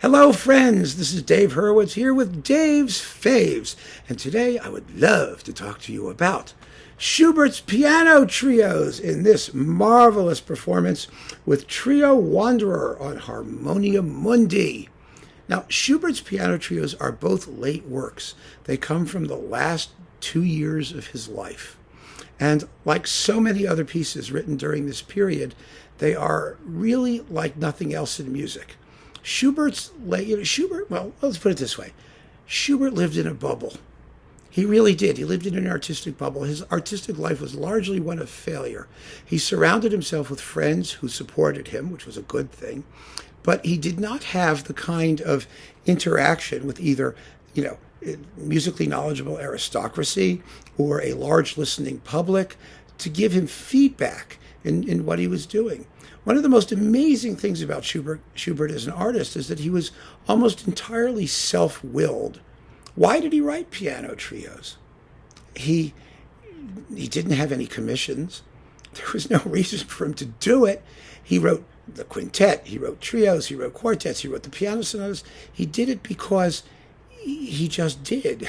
Hello, friends. This is Dave Hurwitz here with Dave's Faves. And today I would love to talk to you about Schubert's piano trios in this marvelous performance with Trio Wanderer on Harmonia Mundi. Now, Schubert's piano trios are both late works. They come from the last 2 years of his life. And like so many other pieces written during this period, they are really like nothing else in music. Schubert, well, let's put it this way. Schubert lived in a bubble. He really did. He lived in an artistic bubble. His artistic life was largely one of failure. He surrounded himself with friends who supported him, which was a good thing, but he did not have the kind of interaction with either, musically knowledgeable aristocracy or a large listening public to give him feedback in what he was doing. One of the most amazing things about Schubert as an artist is that he was almost entirely self-willed. Why did he write piano trios? He didn't have any commissions. There was no reason for him to do it. He wrote the quintet, he wrote trios, he wrote quartets, he wrote the piano sonatas. He did it because he just did.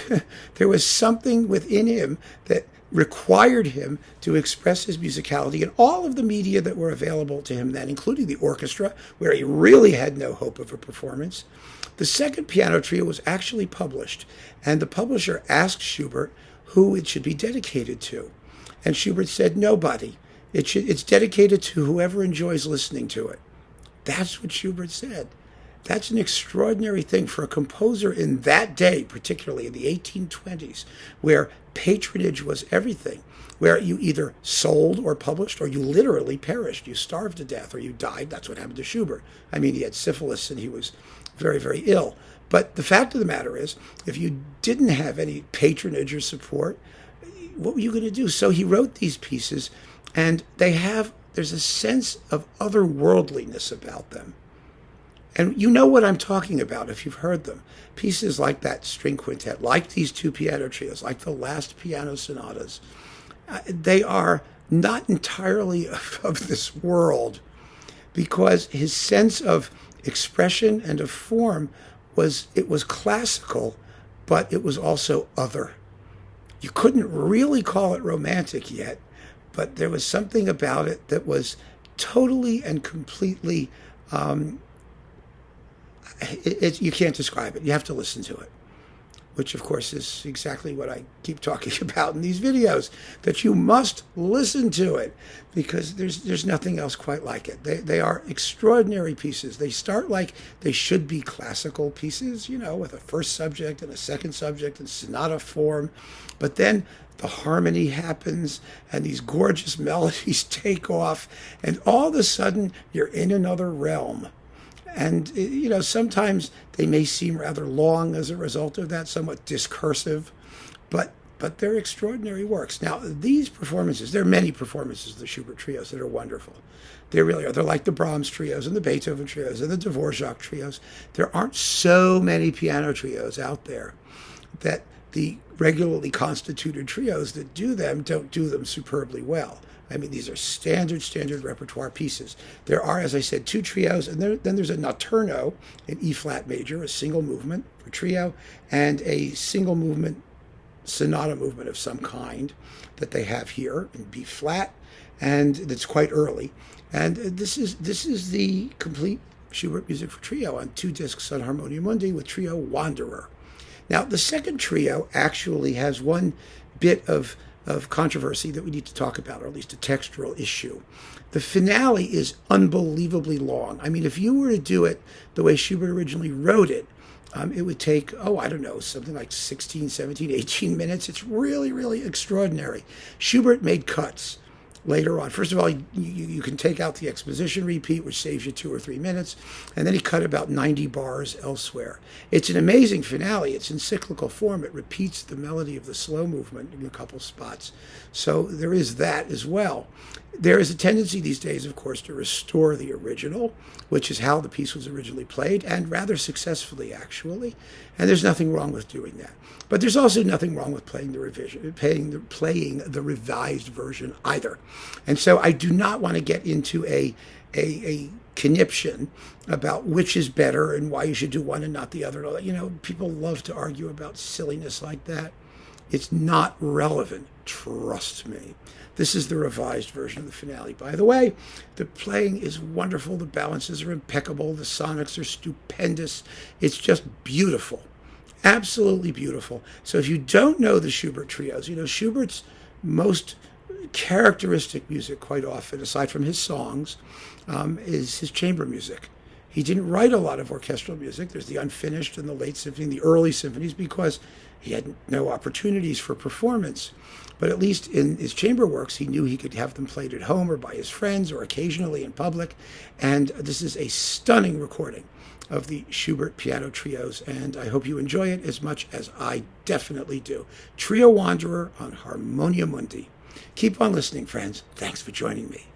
There was something within him that required him to express his musicality in all of the media that were available to him then, including the orchestra, where he really had no hope of a performance. The second piano trio was actually published, and the publisher asked Schubert who it should be dedicated to. And Schubert said, nobody. It's dedicated to whoever enjoys listening to it. That's what Schubert said. That's an extraordinary thing for a composer in that day, particularly in the 1820s, where patronage was everything, where you either sold or published or you literally perished. You starved to death or you died. That's what happened to Schubert. I mean, he had syphilis and he was very, very ill. But the fact of the matter is, if you didn't have any patronage or support, what were you going to do? So he wrote these pieces, and there's a sense of otherworldliness about them. And you know what I'm talking about if you've heard them. Pieces like that string quintet, like these two piano trios, like the last piano sonatas, they are not entirely of this world, because his sense of expression and of form was classical, but it was also other. You couldn't really call it romantic yet, but there was something about it that was totally and completely you can't describe it. You have to listen to it, which, of course, is exactly what I keep talking about in these videos, that you must listen to it because there's nothing else quite like it. They are extraordinary pieces. They start like they should be classical pieces, with a first subject and a second subject and sonata form, but then the harmony happens and these gorgeous melodies take off, and all of a sudden you're in another realm. And, sometimes they may seem rather long as a result of that, somewhat discursive, but they're extraordinary works. Now, these performances, there are many performances of the Schubert trios that are wonderful. They really are. They're like the Brahms trios and the Beethoven trios and the Dvorak trios. There aren't so many piano trios out there that the regularly constituted trios that do them don't do them superbly well. I mean, these are standard repertoire pieces. There are, as I said, two trios, and then there's a notturno in E-flat major, a single movement for trio, and a single movement sonata movement of some kind that they have here in B-flat, and that's quite early. And this is the complete Schubert music for trio on 2 discs on Harmonia Mundi with Trio Wanderer. Now, the second trio actually has one bit of controversy that we need to talk about, or at least a textural issue. The finale is unbelievably long. I mean, if you were to do it the way Schubert originally wrote it, it would take, something like 16, 17, 18 minutes. It's really, really extraordinary. Schubert made cuts later on. First of all, you can take out the exposition repeat, which saves you 2 or 3 minutes, and then he cut about 90 bars elsewhere. It's an amazing finale. It's in cyclical form. It repeats the melody of the slow movement in a couple spots. So there is that as well. There is a tendency these days, of course, to restore the original, which is how the piece was originally played, and rather successfully, actually. And there's nothing wrong with doing that. But there's also nothing wrong with playing the revised version either. And so I do not want to get into a a conniption about which is better and why you should do one and not the other. You know, people love to argue about silliness like that. It's not relevant, trust me. This is the revised version of the finale. By the way, the playing is wonderful. The balances are impeccable. The sonics are stupendous. It's just beautiful. Absolutely beautiful. So if you don't know the Schubert trios, you know, Schubert's most characteristic music quite often, aside from his songs, is his chamber music. He didn't write a lot of orchestral music. There's the unfinished and the late symphony, the early symphonies, because he had no opportunities for performance. But at least in his chamber works, he knew he could have them played at home or by his friends or occasionally in public. And this is a stunning recording of the Schubert piano trios, and I hope you enjoy it as much as I definitely do. Trio Wanderer on Harmonia Mundi. Keep on listening, friends. Thanks for joining me.